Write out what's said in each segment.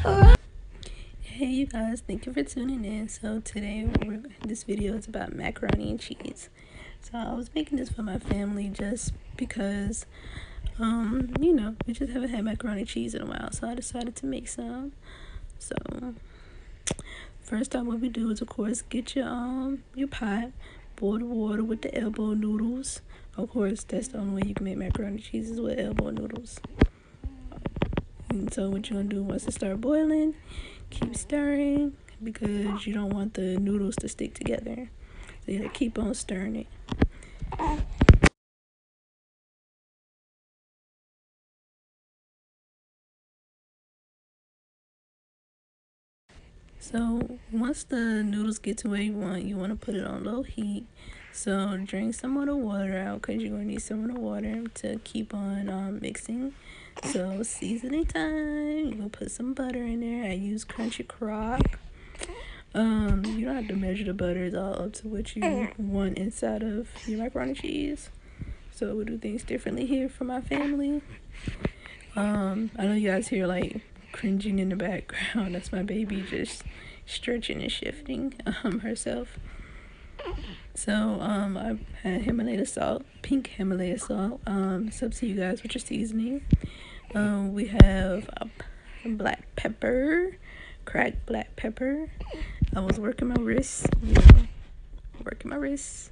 Hey you guys, thank you for tuning in. So today this video is about macaroni and cheese. So I was making this for my family just because we just haven't had macaroni and cheese in a while, so I decided to make some. So first off, what we do is of course get your pot, boil the water with the elbow noodles. Of course, that's the only way you can make macaroni and cheese is with elbow noodles. And so what you're gonna do once it start boiling, keep stirring because you don't want the noodles to stick together. So you gotta keep on stirring it. So once the noodles get to where you want to put it on low heat. So drain some of the water out because you're gonna need some of the water to keep on mixing. So seasoning time, you're gonna put some butter in there. I use crunchy crock. You don't have to measure the butter, it's all up to what you want inside of your macaroni and cheese. So we do things differently here for my family. I know you guys hear like cringing in the background. That's my baby just stretching and shifting herself. So I had Himalaya salt, pink Himalaya salt. It's up to you guys with your seasoning. We have a black pepper, cracked black pepper. I was working my wrists, working my wrists.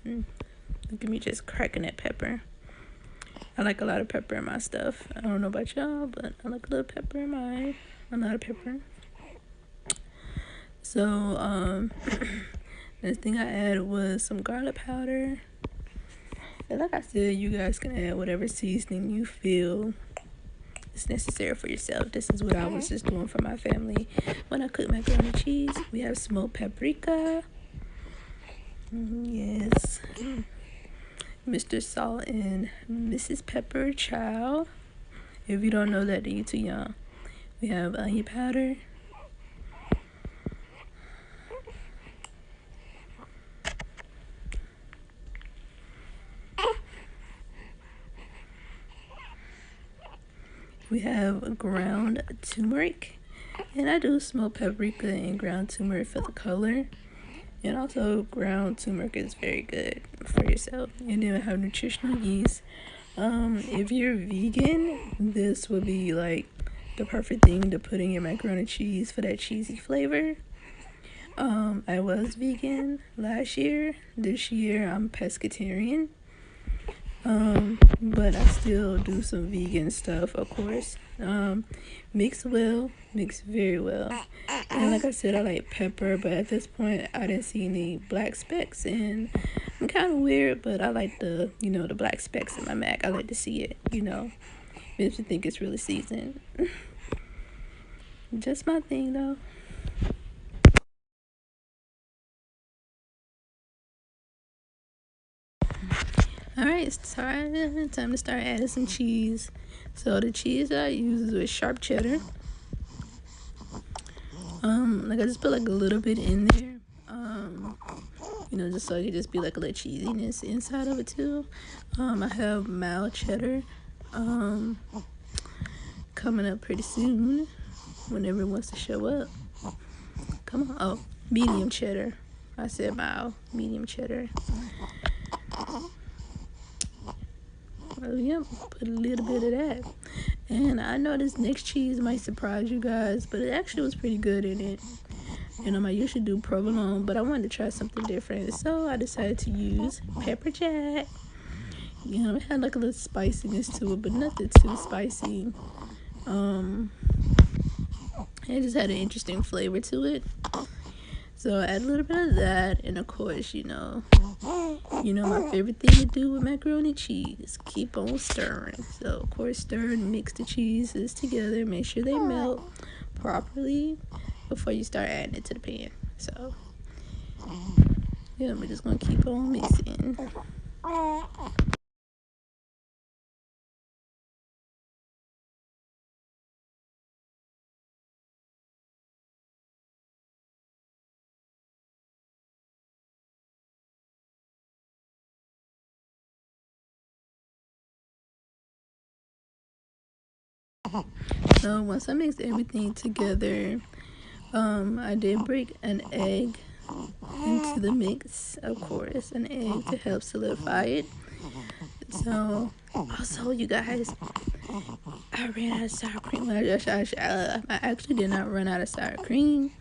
Look at me just cracking that pepper. I like a lot of pepper in my stuff. I don't know about y'all, but I like a little pepper in mine. A lot of pepper. So next thing I added was some garlic powder. And like I said, you guys can add whatever seasoning you feel is necessary for yourself. This is what I was just doing for my family when I cook macaroni and cheese. We have smoked paprika. Yes. Mr. Salt and Mrs. Pepper Chow. If you don't know that, then you're too young. We have onion powder. We have ground turmeric. And I do smoked paprika and ground turmeric for the color. And also ground turmeric is very good for yourself. And then we have nutritional yeast. If you're vegan, this would be like the perfect thing to put in your macaroni and cheese for that cheesy flavor. I was vegan last year. This year I'm pescatarian. But I still do some vegan stuff, of course. Mix well, mix very well. And like I said, I like pepper, but at this point I didn't see any black specks, and I'm kind of weird, but I like the black specks in my mac. I like to see it, makes me think it's really seasoned. Just my thing though. Alright, time to start adding some cheese. So the cheese I use is with sharp cheddar. Like I just put like a little bit in there. Just so it could just be like a little cheesiness inside of it too. I have mild cheddar coming up pretty soon whenever it wants to show up. Come on. Oh, medium cheddar. I said mild, medium cheddar. Well, yeah, put a little bit of that. And I know this next cheese might surprise you guys, but it actually was pretty good in it. I usually do provolone, but I wanted to try something different, so I decided to use pepper jack. It had like a little spiciness to it, but nothing too spicy. It just had an interesting flavor to it. So I add a little bit of that, and of course, my favorite thing to do with macaroni and cheese, keep on stirring. So of course, stir and mix the cheeses together. Make sure they melt properly before you start adding it to the pan. So yeah, we're just gonna keep on mixing. So once I mixed everything together, I did break an egg into the mix, of course, an egg to help solidify it. So also, you guys, I ran out of sour cream. I actually did not run out of sour cream.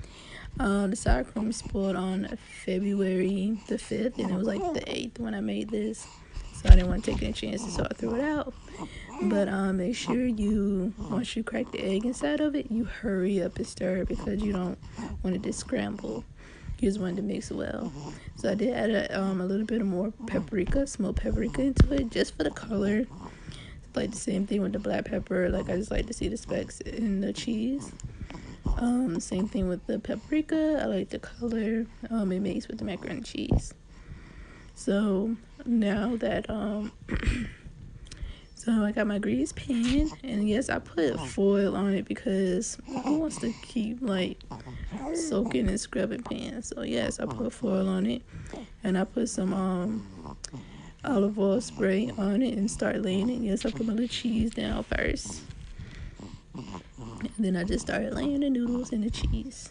The sour cream spoiled on February the 5th, and it was like the 8th when I made this. So I didn't want to take any chances, so I threw it out. But make sure once you crack the egg inside of it, you hurry up and stir it because you don't want it to scramble. You just want it to mix well. So I did add a little bit of more paprika, smoked paprika into it, just for the color. Like the same thing with the black pepper. Like I just like to see the specks in the cheese. Same thing with the paprika. I like the color it makes with the macaroni and cheese. So now that so I got my greased pan, and yes, I put foil on it because who wants to keep like soaking and scrubbing pans? So yes, I put foil on it, and I put some olive oil spray on it and start laying it. Yes, I put my little cheese down first, and then I just started laying the noodles and the cheese.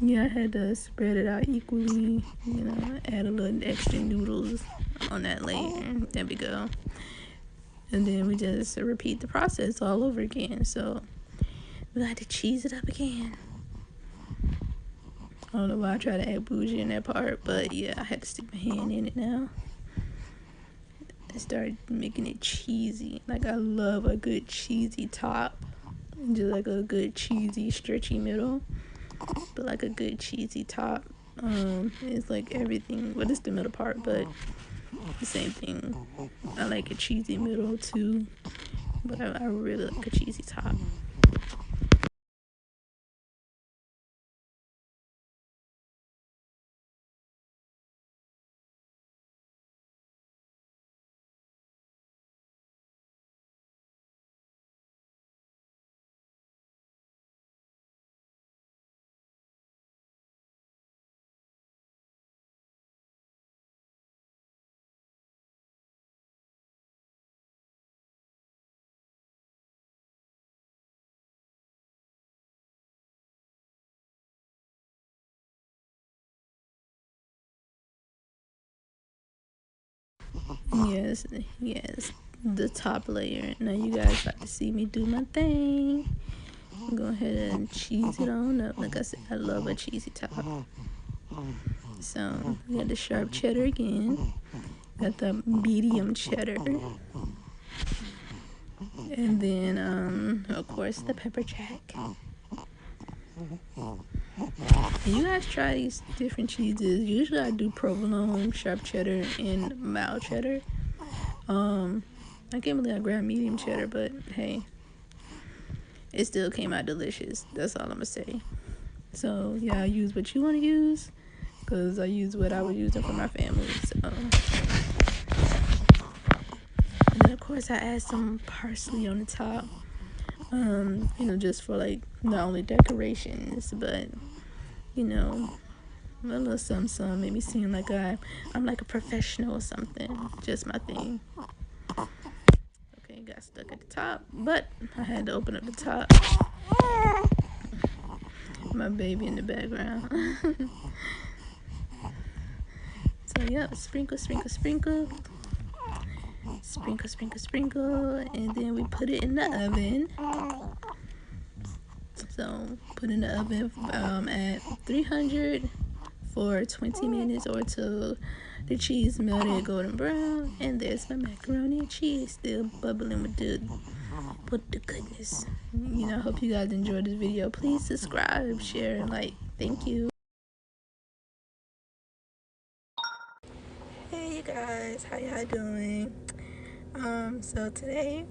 Yeah, I had to spread it out equally, add a little extra noodles on that layer. There we go. And then we just repeat the process all over again. So we got to cheese it up again. I don't know why I tried to add bougie in that part, but yeah, I had to stick my hand in it now. I started making it cheesy. Like I love a good cheesy top. Just like a good cheesy stretchy middle. But like a good cheesy top. It's like everything. Well, it's the middle part, but the same thing. I like a cheesy middle too, but I really like a cheesy top. Yes, yes, the top layer. Now you guys about to see me do my thing. Go ahead and cheese it on up. Like I said, I love a cheesy top. So we got the sharp cheddar again. Got the medium cheddar. And then of course the pepper jack. You guys try these different cheeses. Usually I do provolone, sharp cheddar, and mild cheddar. I can't believe I grabbed medium cheddar, but hey, it still came out delicious. That's all I'm gonna say. So yeah, use what you want to use, because I use what I was using for my family. So, and then of course I add some parsley on the top. Just for like not only decorations, but a little something, make me seem like I'm like a professional or something. Just my thing. Okay, got stuck at the top, but I had to open up the top. My baby in the background. So yeah, sprinkle, sprinkle, sprinkle. Sprinkle, sprinkle, sprinkle, and then we put it in the oven. So put in the oven at 300 for 20 minutes or till the cheese melted golden brown. And there's my macaroni and cheese still bubbling with the goodness. I hope you guys enjoyed this video. Please subscribe, share, and like. Thank you. Hey you guys, how y'all doing? So today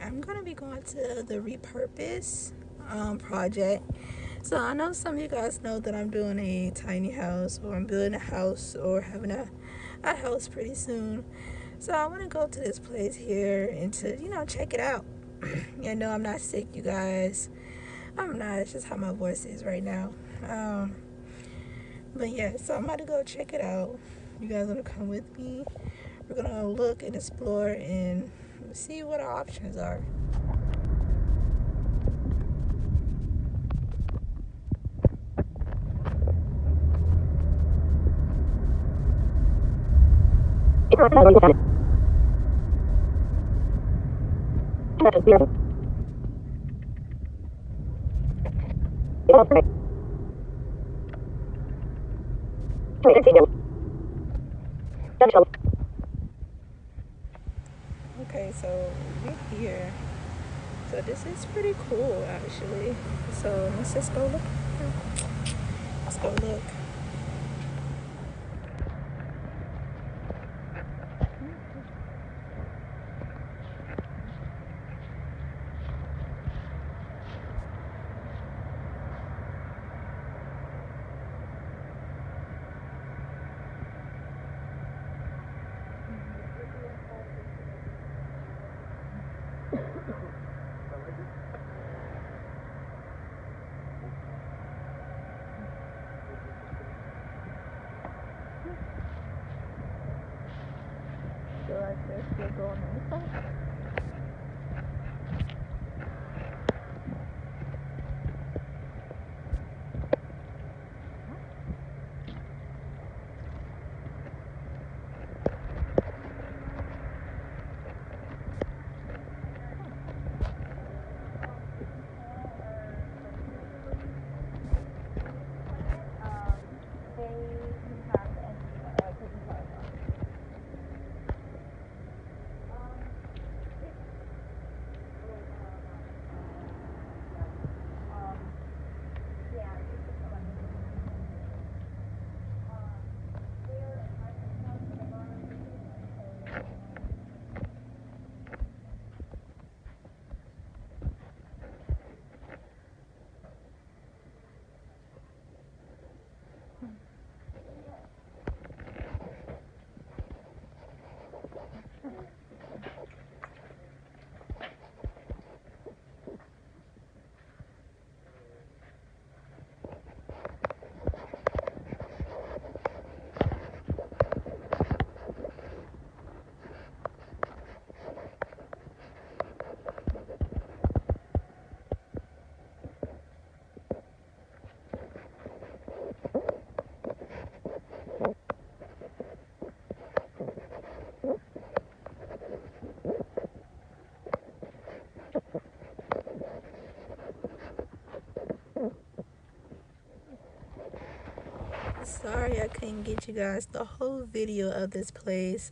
I'm gonna be going to the repurpose project. So I know some of you guys know that I'm doing a tiny house, or I'm building a house, or having a house pretty soon. So I want to go to this place here and to, check it out. No, I'm not sick, you guys. I'm not. It's just how my voice is right now. But yeah, so I'm about to go check it out. You guys want to come with me? We're going to look and explore and see what our options are. Okay, so we're here. So this is pretty cool, actually. So let's just go look. Let's go look. So like this, we'll go on the inside. Sorry I couldn't get you guys the whole video of this place.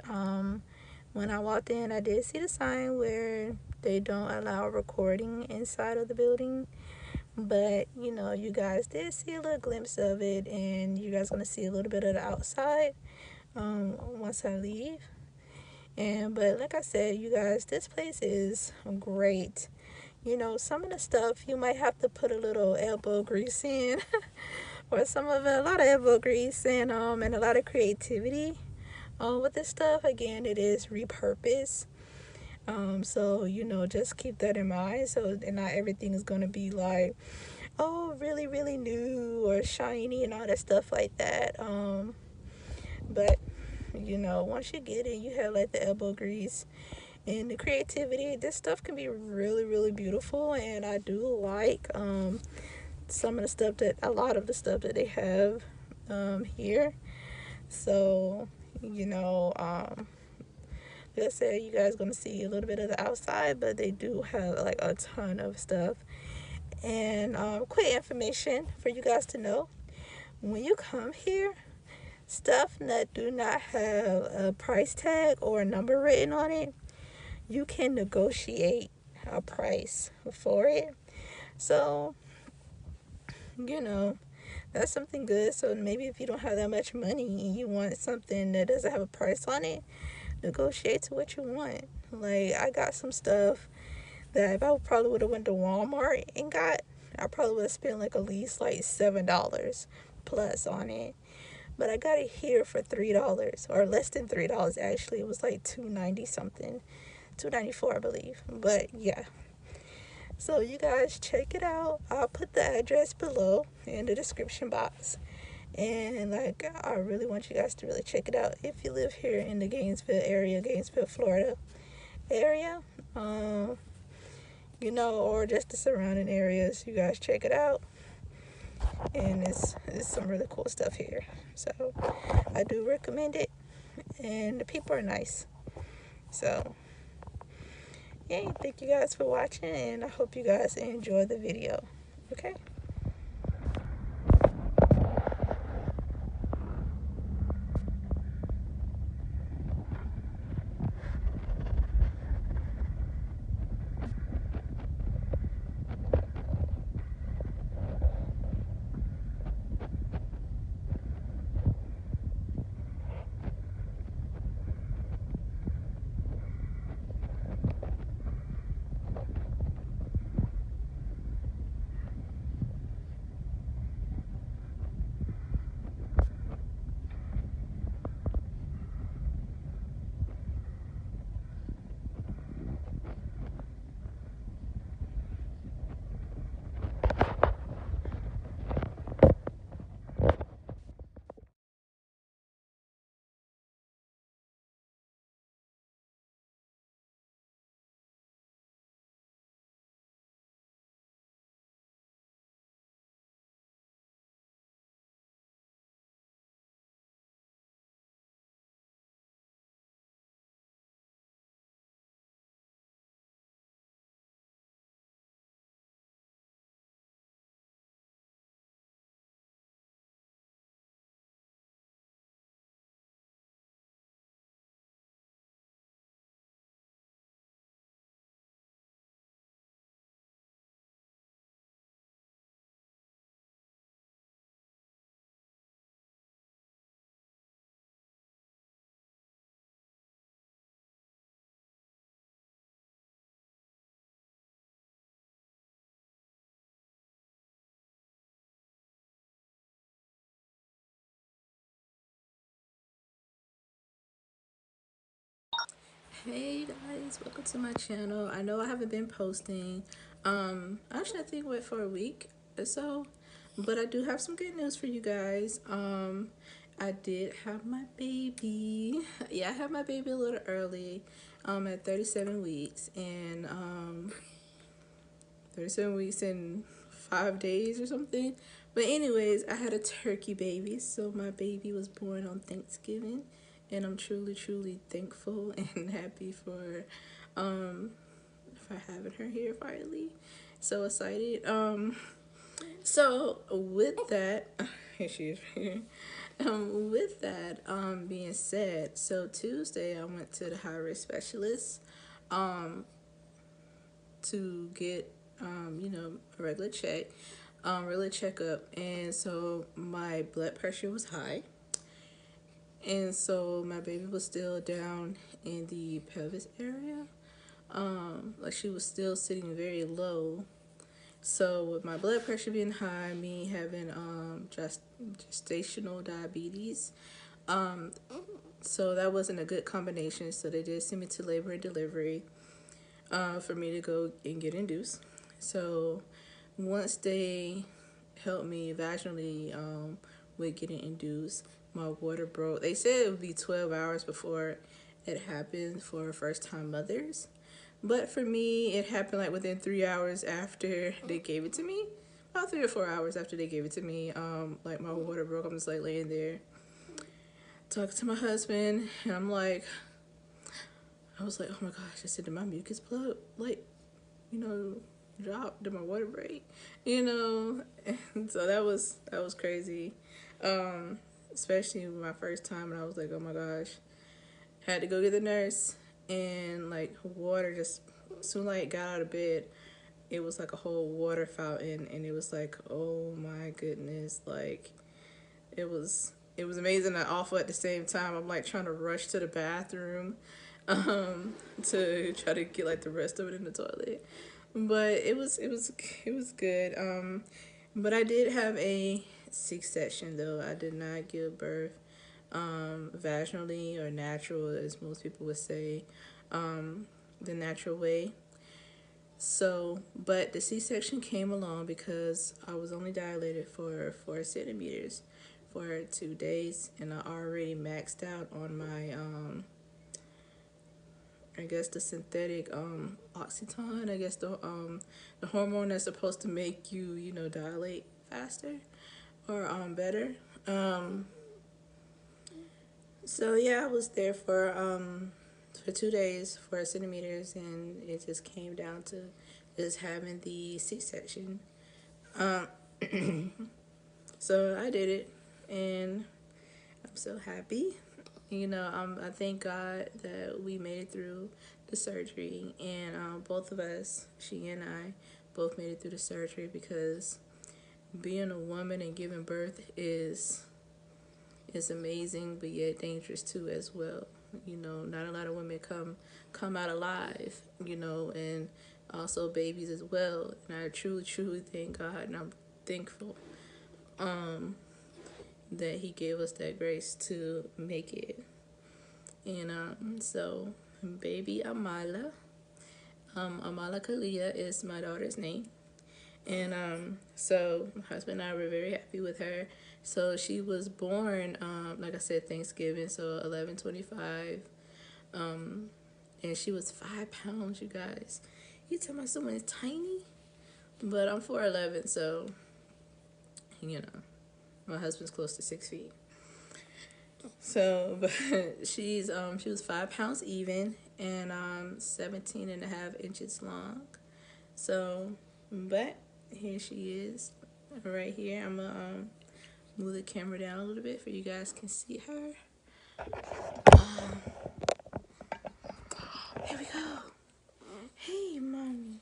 When I walked in, I did see the sign where they don't allow recording inside of the building. But, you guys did see a little glimpse of it, and you guys gonna see a little bit of the outside once I leave. But like I said, you guys, this place is great. Some of the stuff you might have to put a little elbow grease in, or some of it, a lot of elbow grease and a lot of creativity. With this stuff, again, it is repurposed. So just keep that in mind. So and not everything is gonna be like, oh, really, really new or shiny and all that stuff like that. But once you get it, you have like the elbow grease and the creativity. This stuff can be really, really beautiful, and I do like some of the stuff a lot of the stuff that they have here. So like I said, you guys gonna see a little bit of the outside, but they do have like a ton of stuff. And quick information for you guys to know: when you come here, stuff that do not have a price tag or a number written on it, you can negotiate a price for it. So that's something good. So maybe if you don't have that much money and you want something that doesn't have a price on it, negotiate to what you want. Like, I got some stuff that if I probably would have went to Walmart and got, I probably would have spent like at least like $7 plus on it. But I got it here for $3, or less than $3 actually. It was like 290 something, 294 I believe. But yeah, so you guys check it out. I'll put the address below in the description box. And like, I really want you guys to really check it out if you live here in the Gainesville area, Gainesville, Florida area. Um, or just the surrounding areas. You guys check it out. And it's some really cool stuff here. So I do recommend it. And the people are nice. So yeah, thank you guys for watching, and I hope you guys enjoy the video. Okay. Hey guys, welcome to my channel. I know I haven't been posting. Actually I think it went for a week or so, but I do have some good news for you guys. I did have my baby. Yeah, I had my baby a little early, at 37 weeks, and 37 weeks and 5 days or something. But anyways, I had a turkey baby, so my baby was born on Thanksgiving, and I'm truly, truly thankful and happy for having her here finally. So excited. So with that, here she is right here. With that being said, so Tuesday I went to the high risk specialist to get a regular check, regular checkup, and so my blood pressure was high, and so my baby was still down in the pelvis area, like she was still sitting very low. So with my blood pressure being high, me having gestational diabetes, so that wasn't a good combination. So they did send me to labor and delivery for me to go and get induced. So once they helped me vaginally with getting induced, my water broke. They said it would be 12 hours before it happened for first-time mothers. But for me, it happened like within 3 hours after they gave it to me. About 3 or 4 hours after they gave it to me, like my water broke. I'm just like laying there talking to my husband, and I was like, oh my gosh, I said, did my mucus plug, like, drop? Did my water break? And so that was crazy. Especially my first time, and I was like, oh my gosh. Had to go get the nurse, and like water just, as soon as I got out of bed, it was like a whole water fountain, and it was like, oh my goodness, like it was amazing and awful at the same time. I'm like trying to rush to the bathroom to try to get like the rest of it in the toilet. But it was good. But I did have a C-section though. I did not give birth vaginally or natural, as most people would say, the natural way. So, but the C-section came along because I was only dilated for 4 centimeters for 2 days, and I already maxed out on my I guess the synthetic oxytocin. I guess the hormone that's supposed to make you, you know, dilate faster or better. Um, so yeah, I was there for 2 days, 4 centimeters, and it just came down to just having the C-section. Um, so I did it, and I'm so happy. You know, I thank God that we made it through the surgery, and both of us, she and I, both made it through the surgery, because being a woman and giving birth is amazing, but yet dangerous too as well. You know, not a lot of women come out alive. You know, and also babies as well. And I truly thank God, and I'm thankful that He gave us that grace to make it. And so baby Amala, Amala Kalia is my daughter's name. And so my husband and I were very happy with her. So she was born, like I said, Thanksgiving, so 11/25. And she was 5 pounds, you guys. You tell me someone is tiny, but I'm 4'11", so you know, my husband's close to 6 feet. So, but she was 5 pounds even, and 17 and a half inches long. So, but here she is, right here. I'm gonna move the camera down a little bit for you guys can see her. Here we go. Hey, mommy.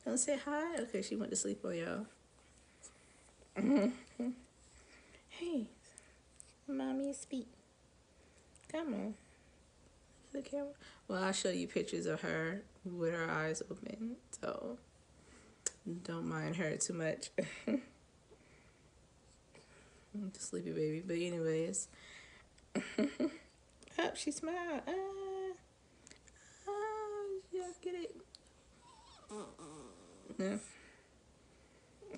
Don't say hi. Okay, she went to sleep on y'all. Hey, mommy, speak. Come on. The camera. Well, I'll show you pictures of her with her eyes open, so don't mind her too much. Sleepy baby. But anyways, oh, she smiled. Yeah, get it. Yeah.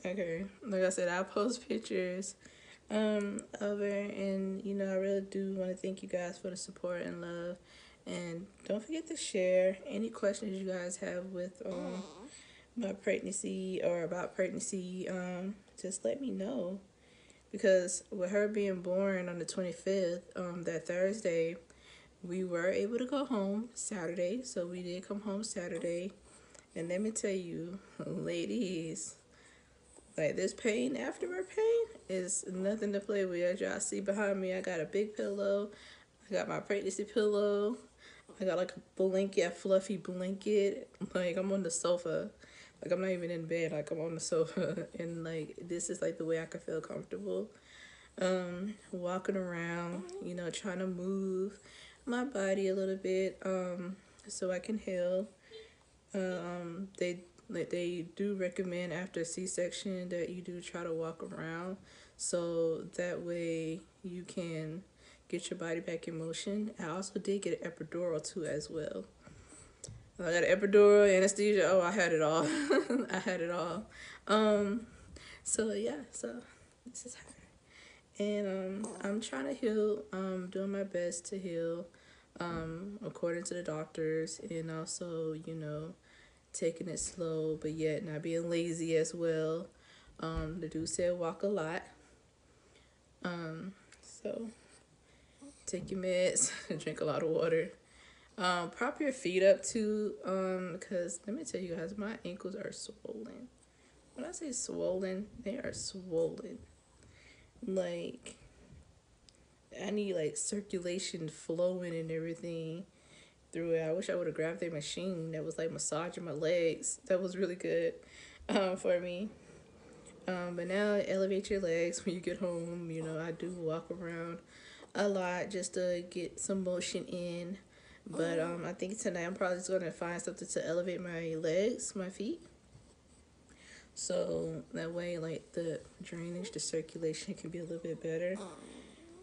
Okay. Like I said, I'll post pictures of her, and you know, I really do want to thank you guys for the support and love. And don't forget to share any questions you guys have with my pregnancy or about pregnancy. Just let me know, because with her being born on the 25th, that Thursday, we were able to go home Saturday. So we did come home Saturday, and let me tell you, ladies, like, this pain, afterbirth pain, is nothing to play with. As y'all see behind me, I got a big pillow. I got my pregnancy pillow. I got like a blanket, a fluffy blanket. Like, I'm on the sofa. Like, I'm not even in bed. Like, I'm on the sofa. And like, this is like the way I can feel comfortable. Walking around, you know, trying to move my body a little bit, so I can heal. They do recommend after C-section that you do try to walk around, so that way you can get your body back in motion. I also did get an epidural too as well. I got an epidural, anesthesia. Oh, I had it all. I had it all. So yeah, so this is her. And I'm trying to heal, doing my best to heal, according to the doctors, and also, you know, taking it slow, but yet not being lazy as well. The dude said walk a lot. So take your meds, drink a lot of water. Prop your feet up too, because let me tell you guys, my ankles are swollen. When I say swollen, they are swollen. Like, I need like circulation flowing and everything through it. I wish I would have grabbed a machine that was like massaging my legs. That was really good for me. But now elevate your legs when you get home. You know, I do walk around a lot just to get some motion in. But I think tonight I'm probably just gonna find something to elevate my legs, my feet. So that way, like, the drainage, the circulation can be a little bit better.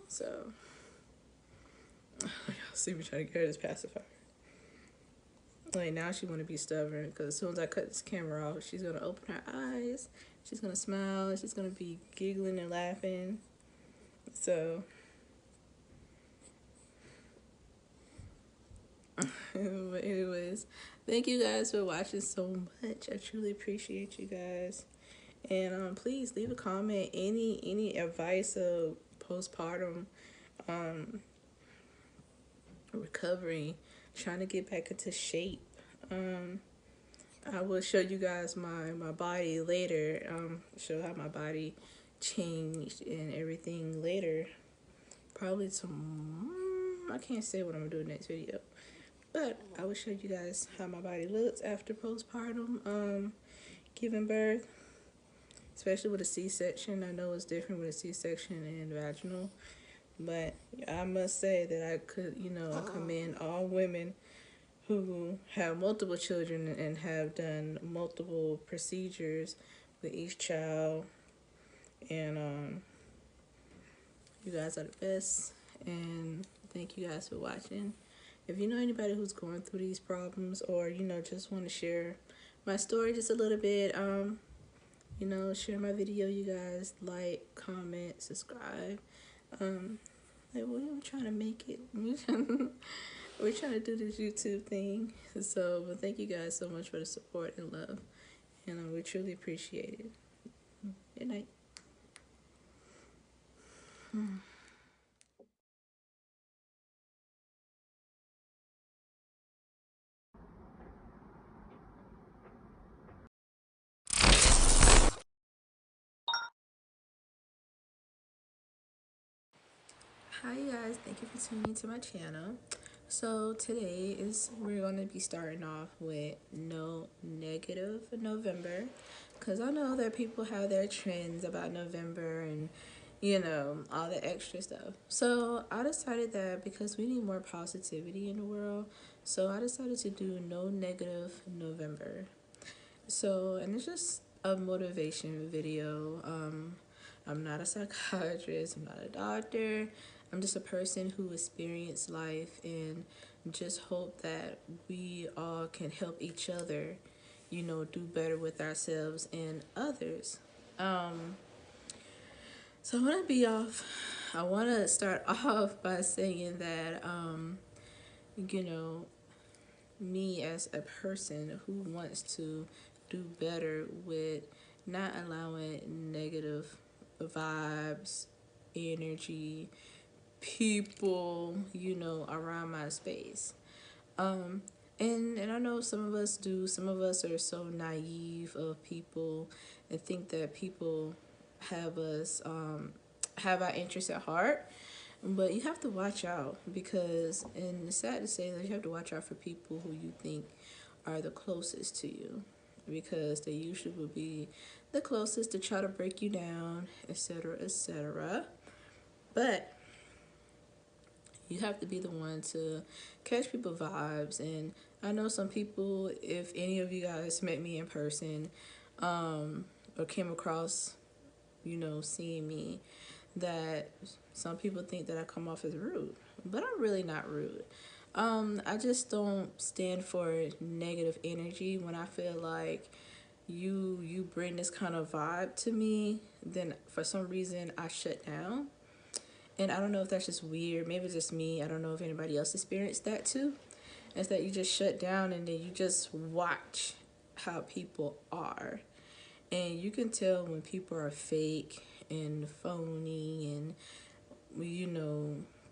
So, y'all see me trying to get her this pacifier. Like, now she want to be stubborn because as soon as I cut this camera off, she's gonna open her eyes, she's gonna smile, she's gonna be giggling and laughing. So, but anyways, thank you guys for watching so much. I truly appreciate you guys. And please leave a comment, any advice of postpartum recovery, trying to get back into shape. I will show you guys my body later, show how my body changed and everything later. Probably I can't say what I'm gonna do in the next video, but I will show you guys how my body looks after postpartum, giving birth, especially with a C-section. I know it's different with a C-section and vaginal, but I must say that I commend all women who have multiple children and have done multiple procedures with each child. And you guys are the best. And thank you guys for watching. If you know anybody who's going through these problems, or just want to share my story just a little bit, share my video, you guys. Like, comment, subscribe. We're trying to make it. We're trying to do this YouTube thing. So, but thank you guys so much for the support and love. And we truly appreciate it. Good night. Hi you guys, thank you for tuning into my channel. So today we're going to be starting off with no negative November, because I know that people have their trends about November and all the extra stuff. So I decided that because we need more positivity in the world, so I decided to do no negative November. So, and it's just a motivation video. I'm not a psychiatrist, I'm not a doctor. I'm just a person who experienced life and just hope that we all can help each other, do better with ourselves and others. So I want to start off by saying that, me as a person who wants to do better with not allowing negative vibes, energy, people, around my space. And I know some of us do. Some of us are so naive of people and think that people have us have our interests at heart. But you have to watch out because, and it's sad to say that you have to watch out for people who you think are the closest to you, because they usually will be the closest to try to break you down, etc., etc. But you have to be the one to catch people's vibes. And I know some people, if any of you guys met me in person, or came across, seeing me, that some people think that I come off as rude, but I'm really not rude. I just don't stand for negative energy. When I feel like you bring this kind of vibe to me, then for some reason I shut down. And I don't know if that's just weird. Maybe it's just me. I don't know if anybody else experienced that too. It's that you just shut down and then you just watch how people are. And you can tell when people are fake and phony and,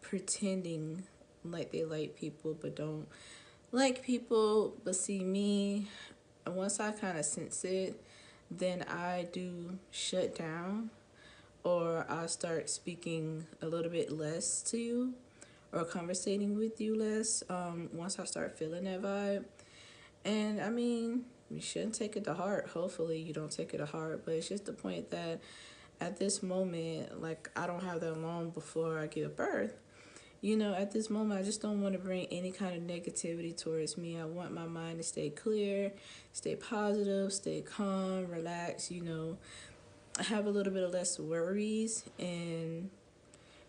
pretending like they like people but don't like people. But see, me, once I kind of sense it, then I do shut down, or I start speaking a little bit less to you or conversating with you less, once I start feeling that vibe. And I mean, you shouldn't take it to heart. Hopefully you don't take it to heart, but it's just the point that at this moment, like, I don't have that long before I give birth. at this moment, I just don't want to bring any kind of negativity towards me. I want my mind to stay clear, stay positive, stay calm, relax, have a little bit of less worries. And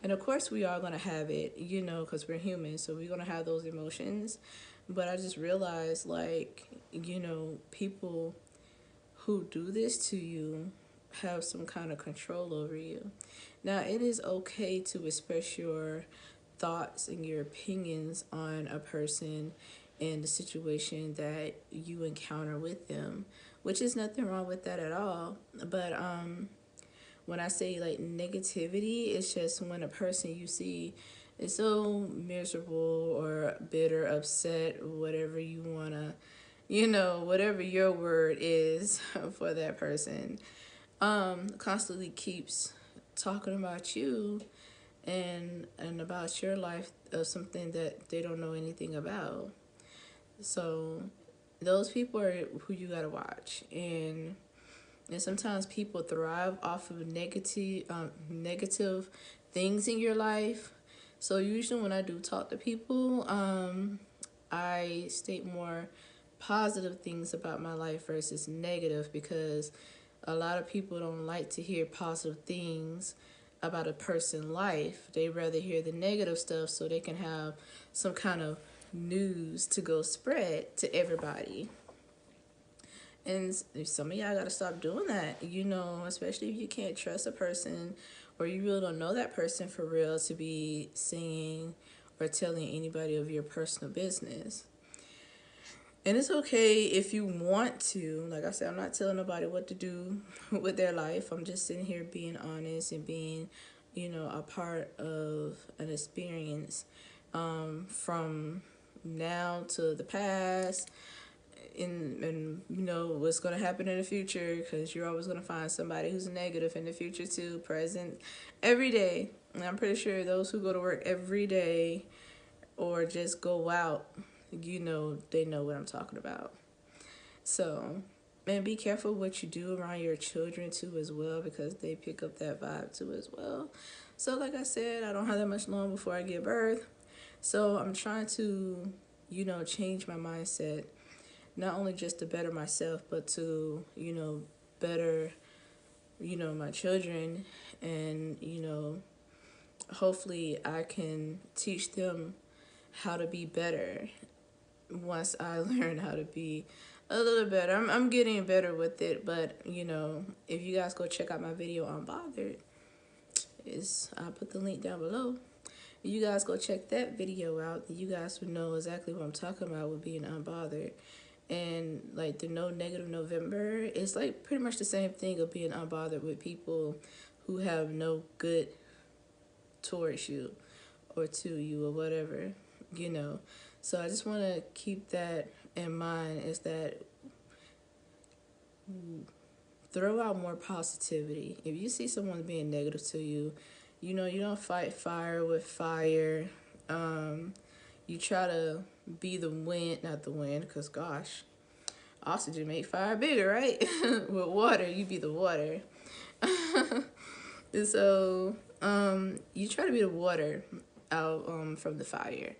of course, we are going to have it, because we're human. So we're going to have those emotions. But I just realized, like, people who do this to you have some kind of control over you. Now, it is okay to express your thoughts and your opinions on a person and the situation that you encounter with them, which is nothing wrong with that at all. But when I say like negativity, it's just when a person you see is so miserable or bitter, upset, whatever you want to, whatever your word is for that person, constantly keeps talking about you and about your life of something that they don't know anything about. So those people are who you gotta watch. And sometimes people thrive off of negative things in your life. So usually when I do talk to people, I state more positive things about my life versus negative, because a lot of people don't like to hear positive things about a person's life. They rather hear the negative stuff so they can have some kind of news to go spread to everybody. And some of y'all gotta stop doing that, especially if you can't trust a person or you really don't know that person for real to be saying or telling anybody of your personal business. And it's okay if you want to. Like I said, I'm not telling nobody what to do with their life. I'm just sitting here being honest and being, a part of an experience from now to the past, and what's going to happen in the future, because you're always going to find somebody who's negative in the future too, present every day. And I'm pretty sure those who go to work every day or just go out, they know what I'm talking about. So, and be careful what you do around your children too as well, because they pick up that vibe too as well. So like I said, I don't have that much long before I give birth. So I'm trying to, change my mindset, not only just to better myself, but to, better, my children. And, hopefully I can teach them how to be better once I learn how to be a little better. I'm getting better with it, but, if you guys go check out my video on Bothered, I'll put the link down below. You guys go check that video out. You guys would know exactly what I'm talking about with being unbothered. And like the No Negative November, it's like pretty much the same thing of being unbothered with people who have no good towards you or to you or whatever, So I just want to keep that in mind, is that throw out more positivity. If you see someone being negative to you, you don't fight fire with fire. You try to be the wind, not the wind, because gosh, oxygen make fire bigger, right? With water, you be the water. And so, you try to be the water out from the fire.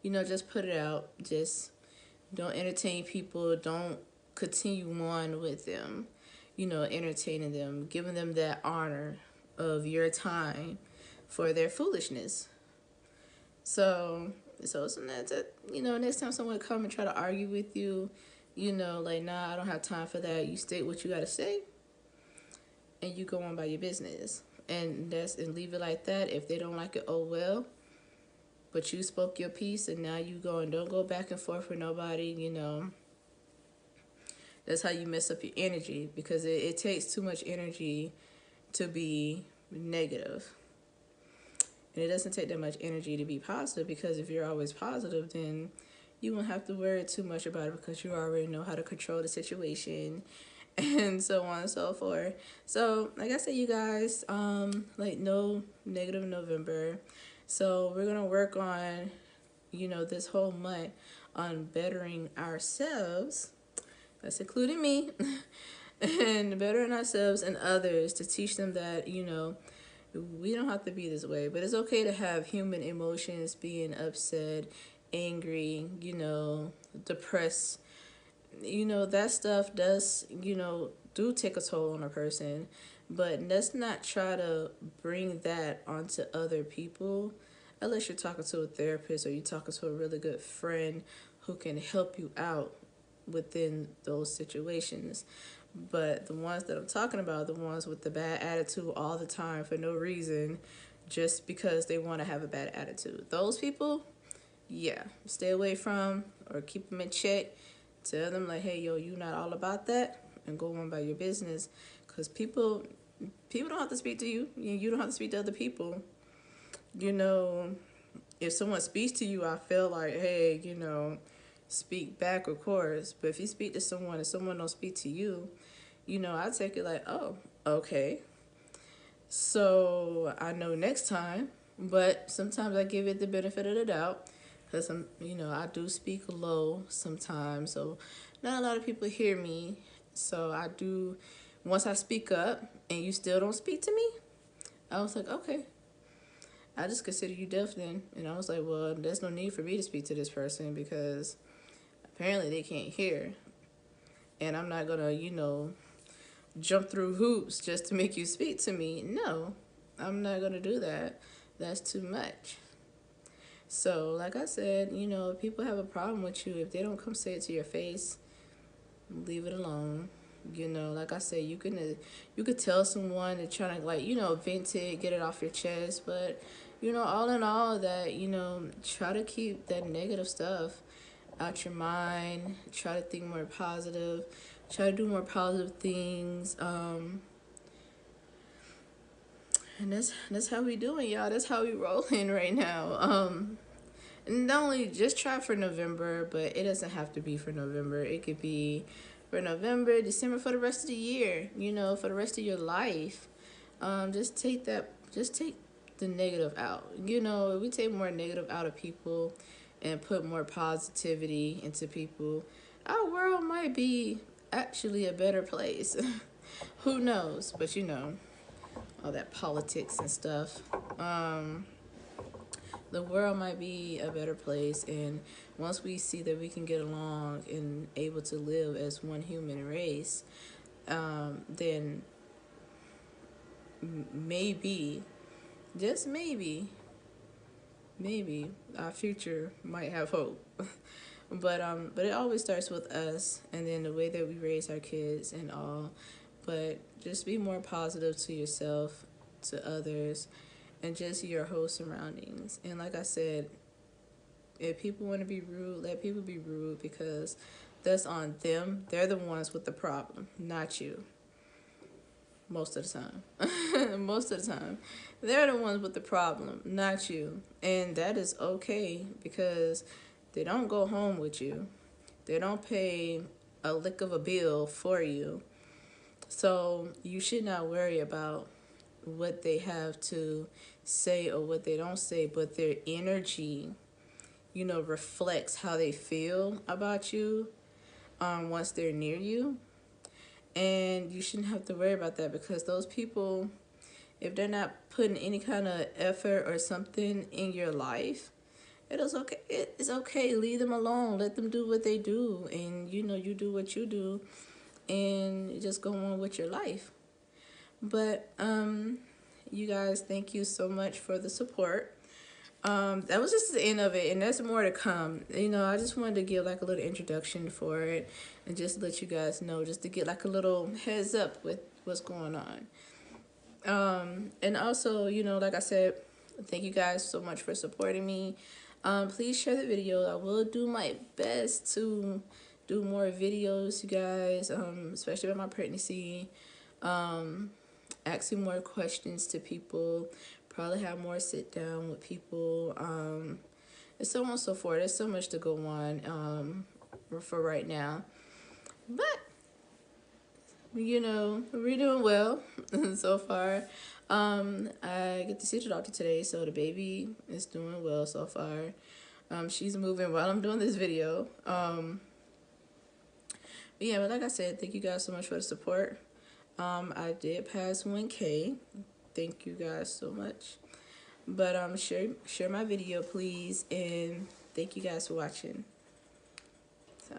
Just put it out. Just don't entertain people. Don't continue on with them. Entertaining them, giving them that honor of your time for their foolishness. So that, next time someone come and try to argue with you, like, nah, I don't have time for that. You state what you got to say, and you go on by your business. And leave it like that. If they don't like it, oh well. But you spoke your piece, and now you go and don't go back and forth with nobody, That's how you mess up your energy, because it takes too much energy to be negative. And it doesn't take that much energy to be positive, because if you're always positive, then you won't have to worry too much about it, because you already know how to control the situation and so on and so forth. So like I said, you guys, like No Negative November. So we're going to work on, this whole month on bettering ourselves. That's including me. And bettering ourselves and others, to teach them that, We don't have to be this way, but it's okay to have human emotions, being upset, angry, depressed. That stuff does, do take a toll on a person, but let's not try to bring that onto other people unless you're talking to a therapist or you're talking to a really good friend who can help you out within those situations. But the ones that I'm talking about, the ones with the bad attitude all the time for no reason, just because they want to have a bad attitude. Those people, yeah, stay away from or keep them in check. Tell them like, hey, yo, you not all about that, and go on by your business. Because people don't have to speak to you. You don't have to speak to other people. If someone speaks to you, I feel like, hey, speak back, of course. But if you speak to someone and someone don't speak to you, I take it like, oh, okay. So I know next time. But sometimes I give it the benefit of the doubt. Because I do speak low sometimes. So not a lot of people hear me. So I do, once I speak up and you still don't speak to me, I was like, okay, I just consider you deaf then. And I was like, well, there's no need for me to speak to this person because apparently they can't hear. And I'm not going to, jump through hoops just to make you speak to me. No, I'm not going to do that. That's too much. So, like I said, if people have a problem with you, if they don't come say it to your face, leave it alone. Like I said, you could tell someone and try to vent it, get it off your chest, but all in all that, try to keep that negative stuff out your mind. Try to think more positive. Try to do more positive things. And that's how we doing, y'all. That's how we rolling right now. And not only just try for November, but it doesn't have to be for November. It could be for November, December, for the rest of the year, for the rest of your life. Just take the negative out. If we take more negative out of people and put more positivity into people, our world might be actually a better place. Who knows? But all that politics and stuff. The world might be a better place, and once we see that we can get along and able to live as one human race, then maybe, just maybe our future might have hope. But it always starts with us, and then the way that we raise our kids and all. But just be more positive to yourself, to others, and just your whole surroundings. And like I said, if people want to be rude, let people be rude, because that's on them. They're the ones with the problem, not you. Most of the time. Most of the time. They're the ones with the problem, not you. And that is okay, because they don't go home with you. They don't pay a lick of a bill for you. So you should not worry about what they have to say or what they don't say, but their energy, reflects how they feel about you once they're near you. And you shouldn't have to worry about that, because those people, if they're not putting any kind of effort or something in your life, it is okay. It's okay. Leave them alone. Let them do what they do. And, you do what you do. And just go on with your life. But you guys, thank you so much for the support. That was just the end of it, and there's more to come. I just wanted to give like a little introduction for it, and just let you guys know, just to get like a little heads up with what's going on. And also, like I said, thank you guys so much for supporting me. Please share the video. I will do my best to do more videos, you guys, especially about my pregnancy. Asking more questions to people, probably have more sit down with people, and so on and so forth. There's so much to go on for right now, but we're doing well so far. I get to see the doctor today, so the baby is doing well so far. She's moving while I'm doing this video. But like I said, thank you guys so much for the support. I did pass 1K. thank you guys so much. But share my video, please, and thank you guys for watching. So.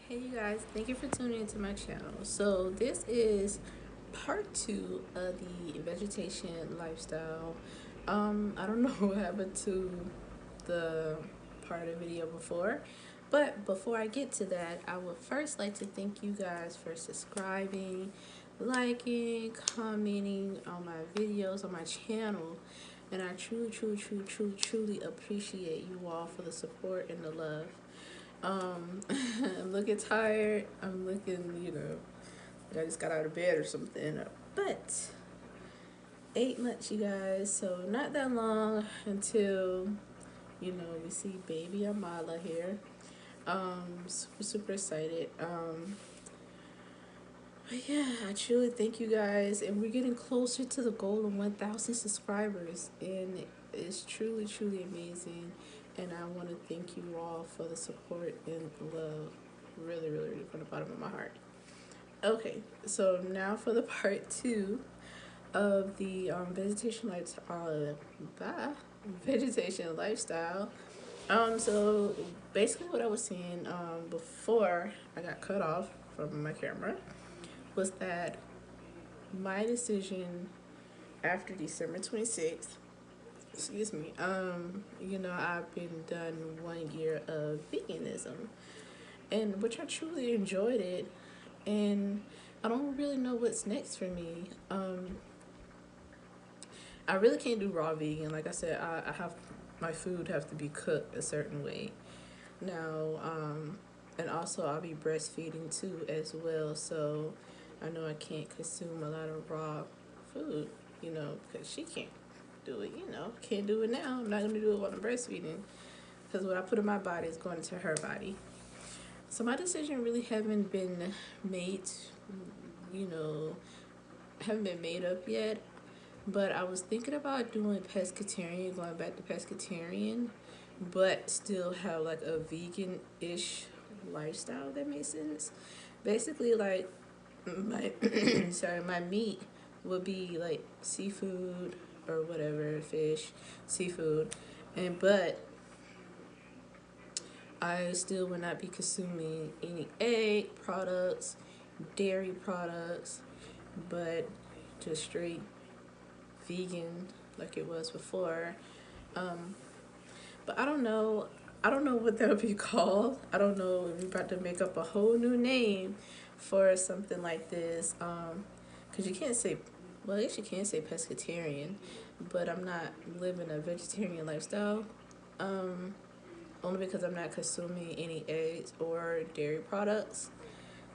Hey you guys, thank you for tuning into my channel. So this is part 2 of the vegetation lifestyle. I don't know what happened to the part of the video before, but before I get to that, I would first like to thank you guys for subscribing, liking, commenting on my videos on my channel, and I truly appreciate you all for the support and the love. I'm looking tired. I'm looking, like I just got out of bed or something. But 8 months, you guys. So not that long until, we see baby Amala here. Super excited. But yeah, I truly thank you guys, and we're getting closer to the goal of 1,000 subscribers, and it's truly amazing. And I want to thank you all for the support and love, really from the bottom of my heart. Okay, so now for the part 2 of the vegetation lifestyle. So basically what I was saying before I got cut off from my camera was that my decision after December 26th, excuse me, I've been done 1 year of veganism, and which I truly enjoyed it, and I don't really know what's next for me. I really can't do raw vegan. Like I said, I have my food have to be cooked a certain way now, and also I'll be breastfeeding too as well, so I know I can't consume a lot of raw food, because she can't do it, can't do it now. I'm not gonna do it while I'm breastfeeding, because what I put in my body is going into her body. So my decision really haven't been made you know, haven't been made up yet. But I was thinking about doing pescatarian, going back to pescatarian, but still have like a vegan-ish lifestyle. If that makes sense. Basically, like my sorry, my meat would be like seafood or whatever, fish, seafood, and but I still would not be consuming any egg products, dairy products, but just straight vegan like it was before. Um, but I don't know. I don't know what that would be called. I don't know if we're about to make up a whole new name for something like this. Because you can't say, well, I guess you can say pescatarian, but I'm not living a vegetarian lifestyle. Um, Only because I'm not consuming any eggs or dairy products.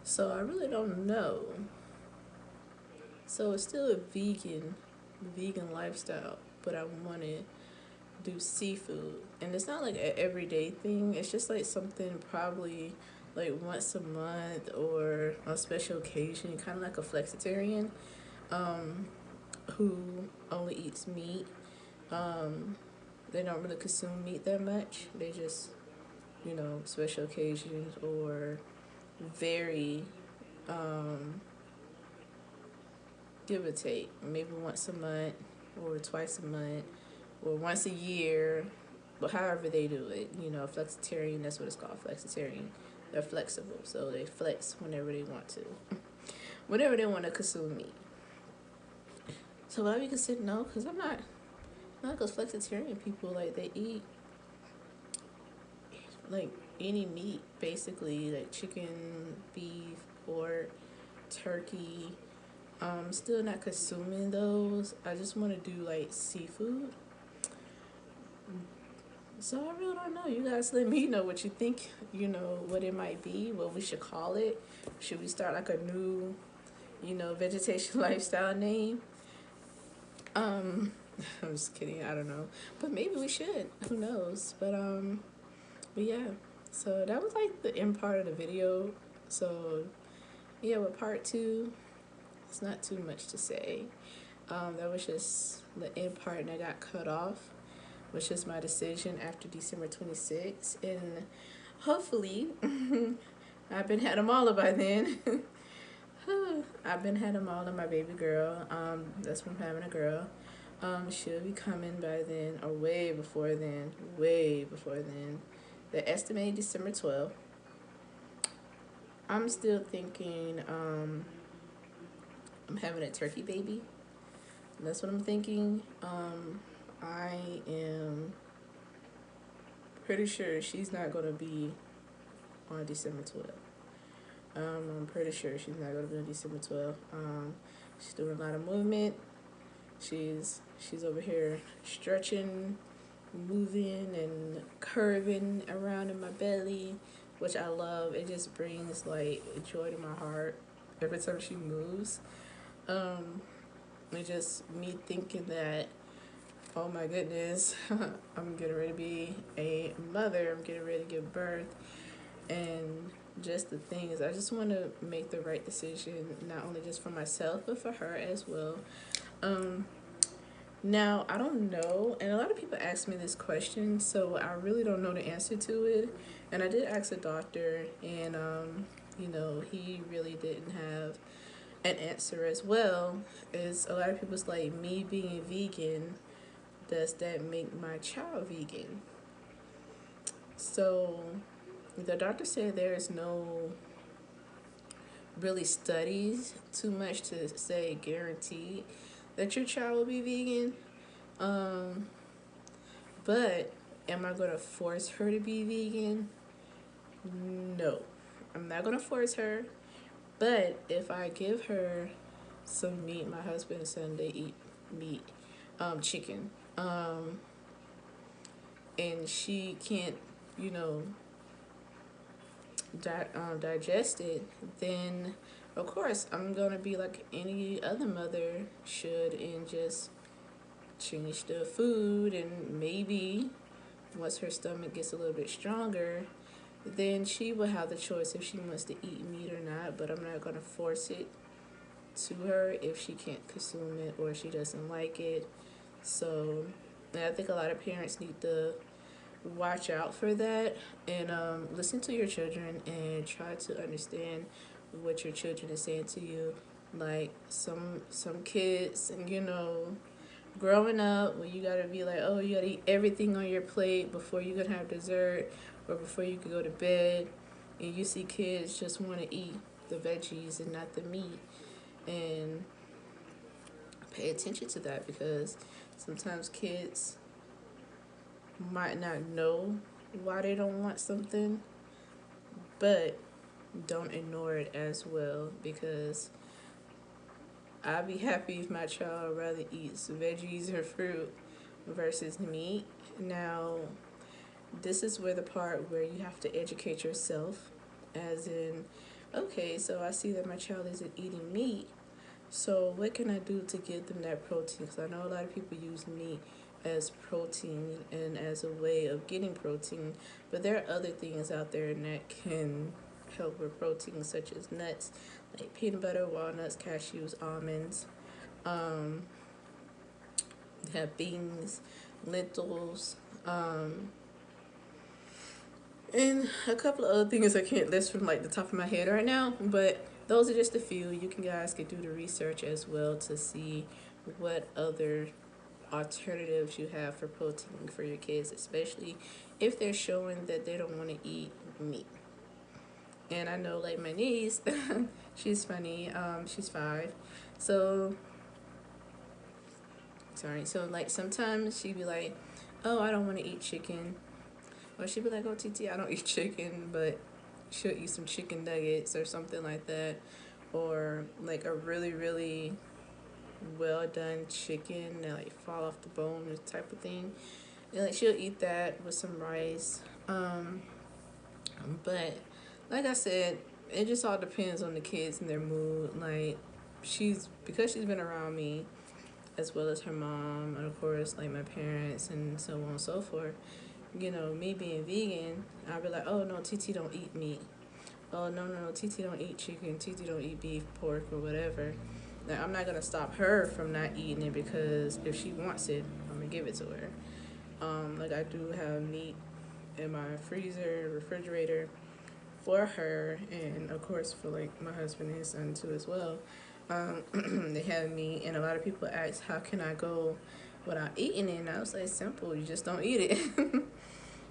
So I really don't know. So it's still a vegan lifestyle, but I want to do seafood, and it's not like an everyday thing. It's just like something probably like once a month or on special occasion, kind of like a flexitarian, um, who only eats meat. Um, they don't really consume meat that much. They just, special occasions or very give or take, maybe once a month or twice a month or once a year, but however they do it, flexitarian, that's what it's called, flexitarian. They're flexible, so they flex whenever they want to, whenever they want to consume meat. So would I be considered? No, because I'm not because flexitarian people, like, they eat like any meat, basically, like chicken, beef, pork, turkey. Still not consuming those. I just want to do like seafood. So I really don't know. You guys let me know what you think, what it might be, what we should call it. Should we start like a new, vegetation lifestyle name? I'm just kidding. I don't know. But maybe we should. Who knows? But yeah. So that was like the end part of the video. So yeah, with part two, it's not too much to say. That was just the end part, and I got cut off, which is my decision after December 26th. And hopefully, I've been had them all by then. I've been had them all on my baby girl. That's from having a girl. She'll be coming by then, or way before then. Way before then. The estimated December 12th. I'm still thinking I'm having a turkey baby. That's what I'm thinking. I am pretty sure she's not going to be on December 12th. I'm pretty sure she's not going to be on December 12th. She's doing a lot of movement. She's over here stretching, moving, and curving around in my belly, which I love. It just brings like joy to my heart every time she moves. It's just me thinking that, oh my goodness, I'm getting ready to be a mother. I'm getting ready to give birth. And just the things, I just want to make the right decision, not only just for myself, but for her as well. Now, I don't know, and a lot of people ask me this question, so I really don't know the answer to it. And I did ask a doctor, and, he really didn't have an answer as well. Is a lot of people's like, me being vegan, does that make my child vegan? So the doctor said there is no really studies too much to say guaranteed that your child will be vegan. But am I going to force her to be vegan? No, I'm not going to force her. But if I give her some meat, my husband and son, they eat meat, chicken, and she can't, digest it, then of course I'm gonna be like any other mother should and just change the food, and maybe once her stomach gets a little bit stronger, then she will have the choice if she wants to eat meat or not, but I'm not going to force it to her if she can't consume it or she doesn't like it. So I think a lot of parents need to watch out for that and listen to your children and try to understand what your children is saying to you. Like some kids, growing up when you gotta be like, oh, you gotta eat everything on your plate before you can have dessert or before you can go to bed, and you see kids just want to eat the veggies and not the meat, and pay attention to that because sometimes kids might not know why they don't want something, but don't ignore it as well because I'd be happy if my child rather eats veggies or fruit versus meat. Now, this is where the part where you have to educate yourself, as in, okay, so I see that my child isn't eating meat. So, what can I do to give them that protein? Because I know a lot of people use meat as protein and as a way of getting protein, but there are other things out there that can help with protein, such as nuts, like peanut butter, walnuts, cashews, almonds. Um, they have beans, lentils, and a couple of other things I can't list from like the top of my head right now, but those are just a few. You can guys can do the research as well to see what other alternatives you have for protein for your kids, especially if they're showing that they don't want to eat meat. And I know like my niece, she's funny. She's 5, so sorry. So like sometimes she'd be like, "Oh, I don't want to eat chicken," or she'd be like, "Oh, TT, I don't eat chicken," but she'll eat some chicken nuggets or something like that, or like a really really well done chicken that like fall off the bone type of thing. And like she'll eat that with some rice. But like I said, it just all depends on the kids and their mood. Like because she's been around me as well as her mom and of course like my parents and so on and so forth. Me being vegan, I'll be like, oh no, TT don't eat meat. Oh no, TT don't eat chicken. TT don't eat beef, pork, or whatever. Now I'm not gonna stop her from not eating it because if she wants it, I'm gonna give it to her. Like I do have meat in my freezer, refrigerator for her, and of course for like my husband and his son too as well. They have meat, and a lot of people ask, how can I go without eating it? And I was like, simple, you just don't eat it.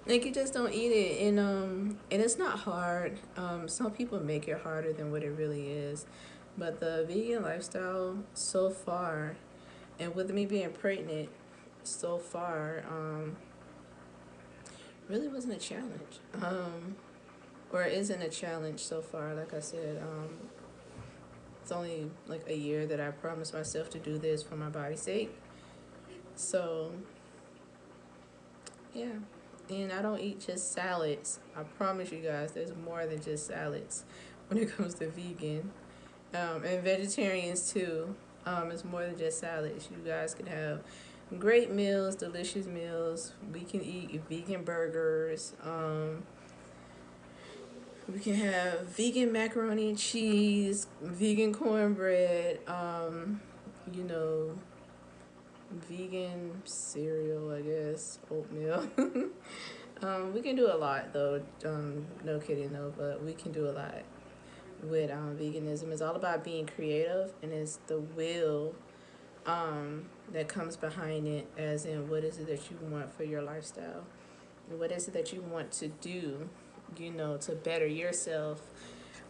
Like you just don't eat it, and it's not hard. Some people make it harder than what it really is, but the vegan lifestyle so far, and with me being pregnant so far, really wasn't a challenge. Or isn't a challenge so far. Like I said, it's only like a year that I promised myself to do this for my body's sake. So yeah, and I don't eat just salads. I promise you guys, there's more than just salads when it comes to vegan. And vegetarians too. It's more than just salads. You guys can have great meals, delicious meals. We can eat vegan burgers. We can have vegan macaroni and cheese, vegan cornbread, you know, vegan cereal, I guess, oatmeal. We can do a lot though. No kidding though, but we can do a lot with veganism. It's all about being creative, and it's the will that comes behind it, as in what is it that you want for your lifestyle, and what is it that you want to do, to better yourself,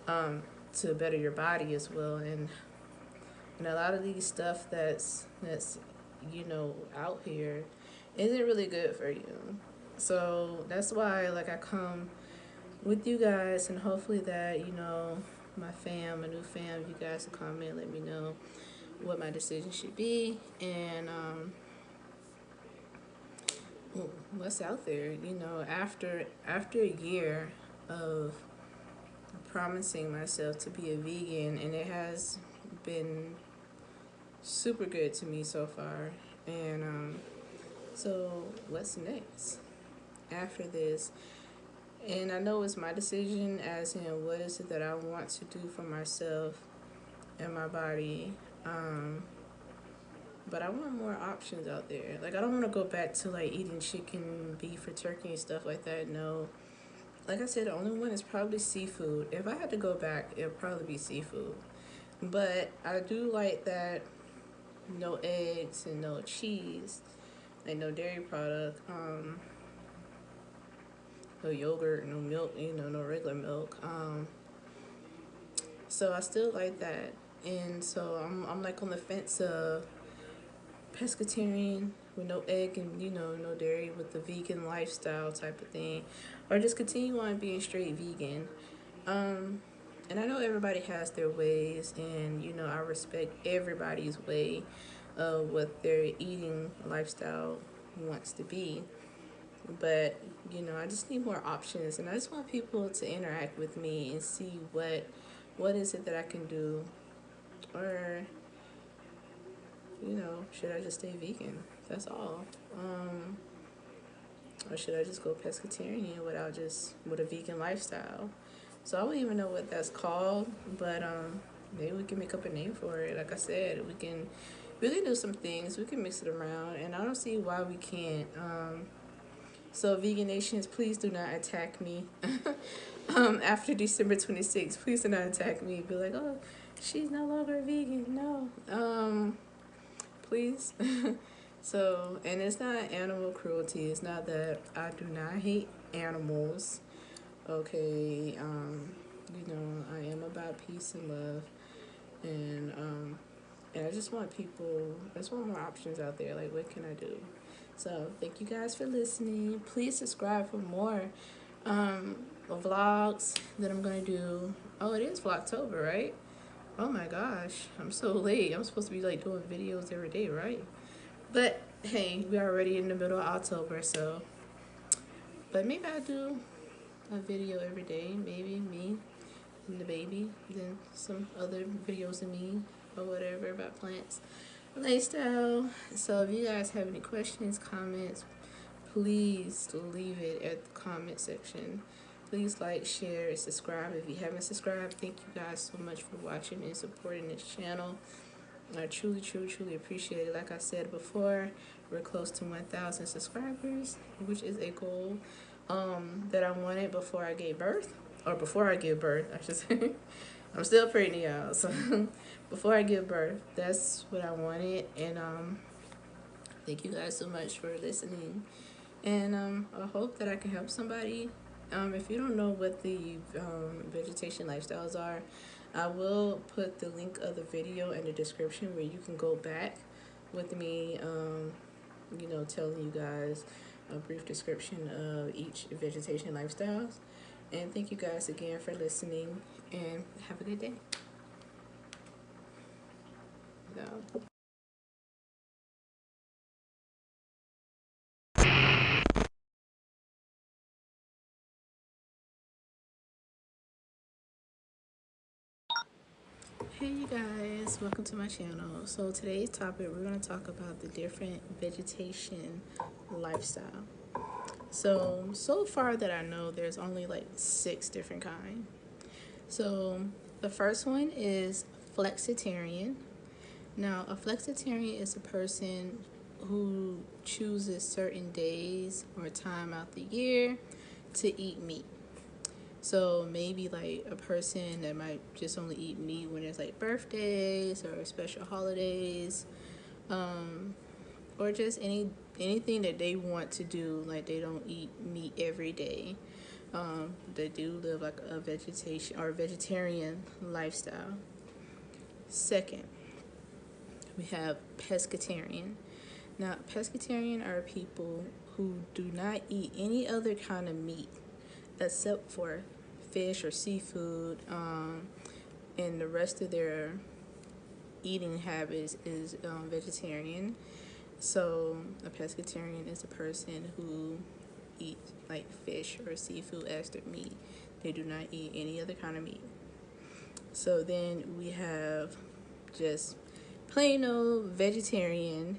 to better your body as well, and a lot of these stuff that's out here isn't really good for you. So that's why like I come with you guys, and hopefully that my new fam, you guys can comment, let me know what my decision should be, and what's out there. After a year of promising myself to be a vegan, and it has been super good to me so far. And so what's next after this? And I know it's my decision, as in what is it that I want to do for myself and my body. But I want more options out there. Like, I don't want to go back to like eating chicken, beef, or turkey and stuff like that. No. Like I said, the only one is probably seafood. If I had to go back, it would probably be seafood. But I do like that no eggs and no cheese, like no dairy product, no yogurt, no milk, no regular milk. So I still like that. And so I'm like on the fence of pescatarian with no egg and no dairy, with the vegan lifestyle type of thing, or just continue on being straight vegan. And I know everybody has their ways, and I respect everybody's way of what their eating lifestyle wants to be. But I just need more options, and I just want people to interact with me and see what is it that I can do, or should I just stay vegan? That's all. Or should I just go pescatarian with a vegan lifestyle? So I don't even know what that's called, but maybe we can make up a name for it. Like I said, we can do some things. We can mix it around, and I don't see why we can't. So vegan nations, please do not attack me. After December 26th, please do not attack me. Be like, oh, she's no longer a vegan. No. Please. So, and it's not animal cruelty. It's not that I do not hate animals. Okay. I am about peace and love, and I just want people. I just want more options out there. Like, what can I do? So, thank you guys for listening. Please subscribe for more vlogs that I'm gonna do. Oh, it is Vlogtober, right? Oh my gosh, I'm so late. I'm supposed to be like doing videos every day, right? But hey, we're already in the middle of October, so. But maybe I'll do a video every day. Maybe me and the baby. Then some other videos of me or whatever about plants, lifestyle. So if you guys have any questions, comments, please leave it at the comment section. Please like, share, subscribe. If you haven't subscribed, thank you guys so much for watching and supporting this channel. I truly, truly, truly appreciate it. Like I said before, we're close to 1,000 subscribers, which is a goal that I wanted before I gave birth. Or before I give birth, I should say. I'm still pregnant, y'all. So before I give birth, that's what I wanted. And thank you guys so much for listening. And I hope that I can help somebody. If you don't know what the vegetation lifestyles are, I will put the link of the video in the description where you can go back with me, telling you guys a brief description of each vegetation lifestyles. And thank you guys again for listening, and have a good day. So. Hey you guys, welcome to my channel. So today's topic, we're going to talk about the different vegetation lifestyle. So far that I know, there's only like 6 different kinds. So the first one is flexitarian. Now a flexitarian is a person who chooses certain days or time out the year to eat meat. So maybe like a person that might just only eat meat when there's like birthdays or special holidays, or just anything that they want to do. Like they don't eat meat every day. They do live like a vegetarian lifestyle. Second, we have pescatarian. Now, pescatarian are people who do not eat any other kind of meat except for fish or seafood, and the rest of their eating habits is vegetarian. So a pescatarian is a person who eats like fish or seafood as their meat. They do not eat any other kind of meat. So then we have just plain old vegetarian.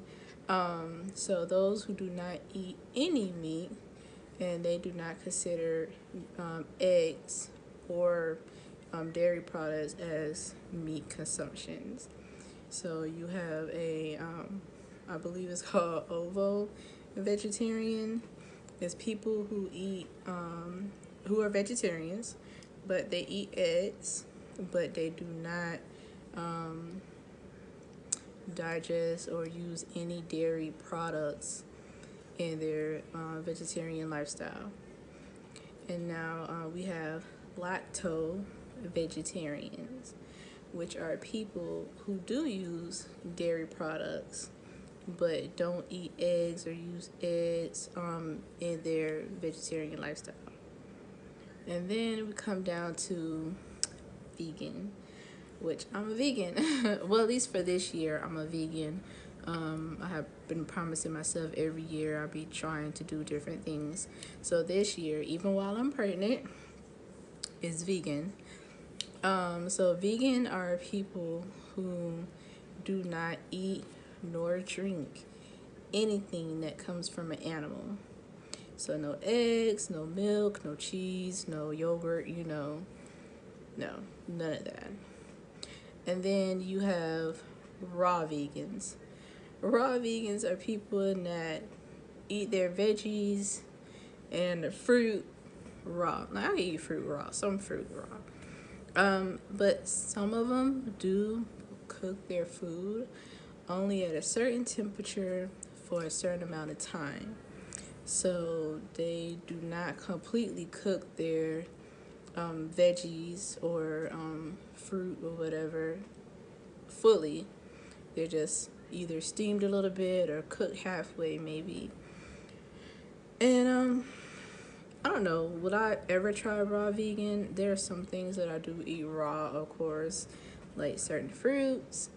So those who do not eat any meat, and they do not consider eggs or dairy products as meat consumptions. So you have I believe it's called ovo vegetarian. It's people who eat, who are vegetarians, but they eat eggs, but they do not digest or use any dairy products in their vegetarian lifestyle. And now we have lacto vegetarians, which are people who do use dairy products but don't eat eggs or use eggs in their vegetarian lifestyle. And then we come down to vegan, which I'm a vegan. Well, at least for this year, I'm a vegan. I have been promising myself every year I'll be trying to do different things. So this year, even while I'm pregnant, is vegan. So vegan are people who do not eat nor drink anything that comes from an animal. So no eggs, no milk, no cheese, no yogurt, no, none of that. And then you have raw vegans. Raw vegans are people that eat their veggies and the fruit raw. Now I eat fruit raw, some fruit raw. But some of them do cook their food only at a certain temperature for a certain amount of time. So they do not completely cook their veggies or fruit or whatever fully. They're just either steamed a little bit or cooked halfway maybe. And I don't know, would I ever try raw vegan? There are some things that I do eat raw, of course, like certain fruits.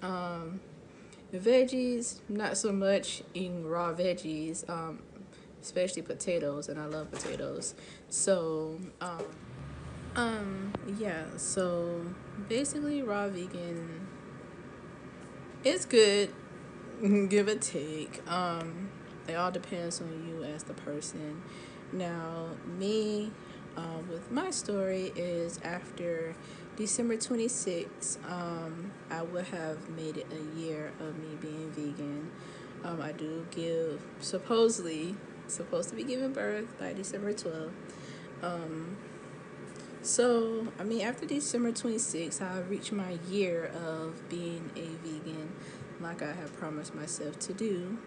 Veggies, not so much eating raw veggies, especially potatoes, and I love potatoes. So, yeah, so basically raw vegan is good, give or take. It all depends on you as the person. Now, me, with my story is after December 26th, I would have made it a year of me being vegan. I do supposed to be giving birth by December 12th. So, I mean, after December 26th, I reached my year of being a vegan, like I have promised myself to do.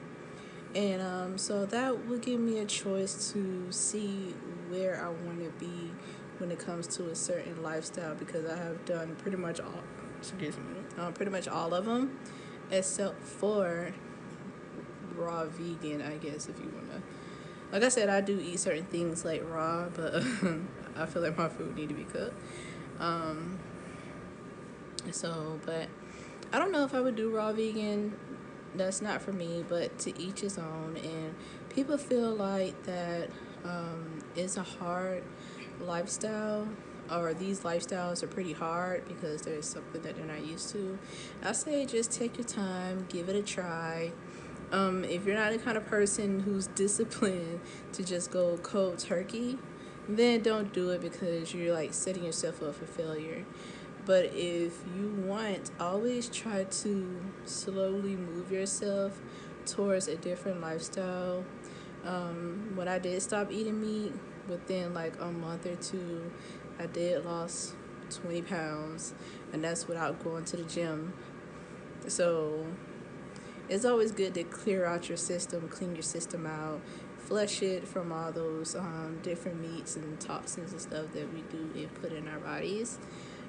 And so that would give me a choice to see where I want to be when it comes to a certain lifestyle, because I have done pretty much all of them, except for raw vegan, I guess, if you want to. Like I said, I do eat certain things like raw, but I feel like my food need to be cooked. But I don't know if I would do raw vegan. That's not for me, but to each his own. And people feel like that it's a hard lifestyle, or these lifestyles are pretty hard because there's something that they're not used to. I say just take your time, give it a try. If you're not the kind of person who's disciplined to just go cold turkey, then don't do it, because you're like setting yourself up for failure. But if you want, always try to slowly move yourself towards a different lifestyle. When I did stop eating meat, within like a month or two, I did lost 20 pounds, and that's without going to the gym. So it's always good to clear out your system, clean your system out, flush it from all those different meats and toxins and stuff that we do put in our bodies.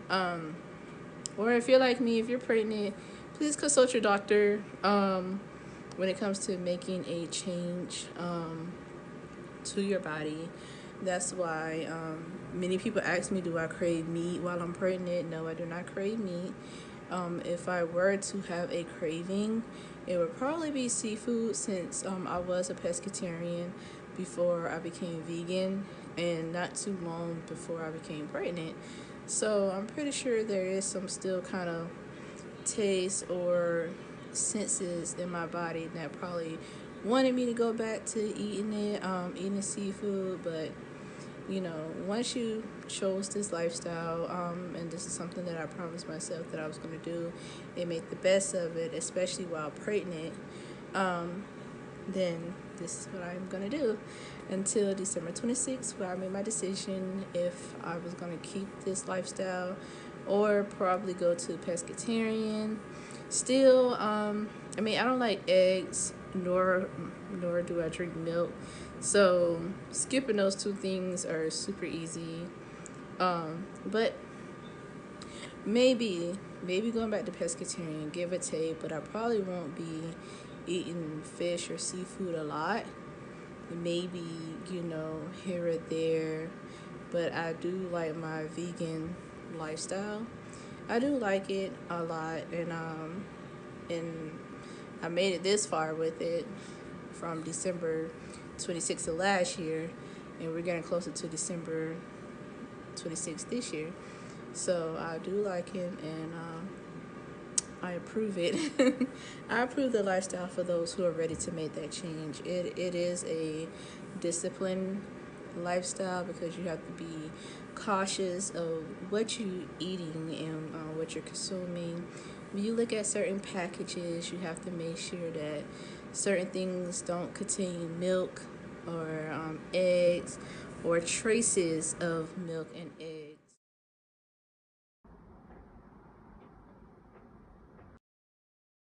Or if you're like me, if you're pregnant, please consult your doctor when it comes to making a change to your body. That's why many people ask me, do I crave meat while I'm pregnant? No, I do not crave meat. If I were to have a craving, it would probably be seafood, since I was a pescatarian before I became vegan, and not too long before I became pregnant. So I'm pretty sure there is some still kind of taste or senses in my body that probably wanted me to go back to eating seafood. But once you chose this lifestyle, and this is something that I promised myself that I was going to do and make the best of it, especially while pregnant, then this is what I'm going to do until December 26th, where I made my decision if I was going to keep this lifestyle or probably go to pescatarian. Still, I don't like eggs, nor do I drink milk. So skipping those two things are super easy. But maybe going back to pescatarian, give or take, but I probably won't be eating fish or seafood a lot. Maybe, here or there. But I do like my vegan lifestyle. I do like it a lot, and I made it this far with it from December 26th of last year, and we're getting closer to December 26th this year. So I do like it, and I approve it. I approve the lifestyle for those who are ready to make that change. It is a disciplined lifestyle because you have to be cautious of what you're eating and what you're consuming. When you look at certain packages, you have to make sure that certain things don't contain milk or eggs or traces of milk and